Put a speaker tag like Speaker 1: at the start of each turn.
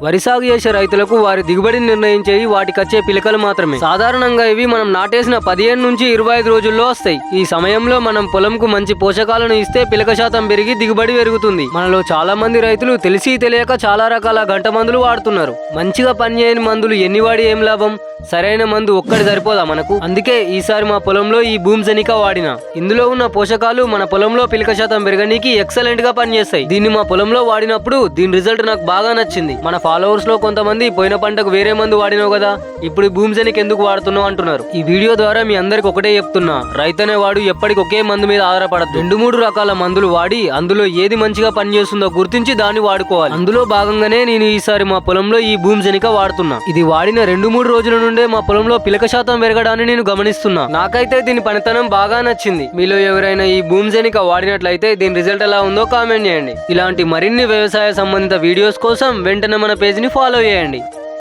Speaker 1: వరి సాగు చేసే రైతులకు వారి దిగుబడిని నిర్ణయించేవి వాటికొచ్చే పిలకలు మాత్రమే. సాధారణంగా ఇవి మనం నాటేసిన 15 నుంచి 25 రోజుల్లో వస్తాయి. ఈ సమయంలో మనం పొలంకు మంచి పోషకాలను ఇస్తే పిలక శాతం పెరిగి దిగుబడి పెరుగుతుంది. మనలో చాలా మంది రైతులు తెలిసి తెలియక చాలా రకాల గంట మందులు వాడుతున్నారు. మంచిగా పనిచేయని మందులు ఎన్ని వాడి ఏం లాభం? సరైన మందు ఒక్కటి సరిపోదా మనకు? అందుకే ఈసారి మా పొలంలో ఈ భూమ్జనిక వాడిన. ఇందులో ఉన్న పోషకాలు మన పొలంలో పిలక శాతం పెరగడానికి ఎక్సలెంట్ గా పనిచేస్తాయి. దీన్ని మా పొలంలో వాడినప్పుడు దీని రిజల్ట్ నాకు బాగా నచ్చింది. మన ఫాలోవర్స్ లో కొంతమంది పోయిన పంటకు వేరే మందు వాడినావు కదా, ఇప్పుడు ఈ భూమ్జనిక ఎందుకు వాడుతున్నావు అంటున్నారు. ఈ వీడియో ద్వారా మీ అందరికి ఒకటే చెప్తున్నా, రైతనే వాడు ఎప్పటికి ఒకే మందు మీద ఆధారపడద్దు. 2-3 రకాల మందులు వాడి అందులో ఏది మంచిగా పనిచేస్తుందో గుర్తించి దాన్ని వాడుకోవాలి. అందులో భాగంగానే నేను ఈసారి మా పొలంలో ఈ భూమ్జనిక వాడుతున్నా. ఇది వాడిన 2-3 రోజుల నుండే మా పొలంలో పిలక శాతం పెరగడాన్ని నేను గమనిస్తున్నా. నాకైతే దీని పనితనం బాగా నచ్చింది. మీలో ఎవరైనా ఈ భూమ్జనిక వాడినట్లయితే దీని రిజల్ట్ ఎలా ఉందో కామెంట్ చేయండి. ఇలాంటి మరిన్ని వ్యవసాయ సంబంధిత వీడియోస్ కోసం వెంటనే మన పేజ్ ని ఫాలో చేయండి.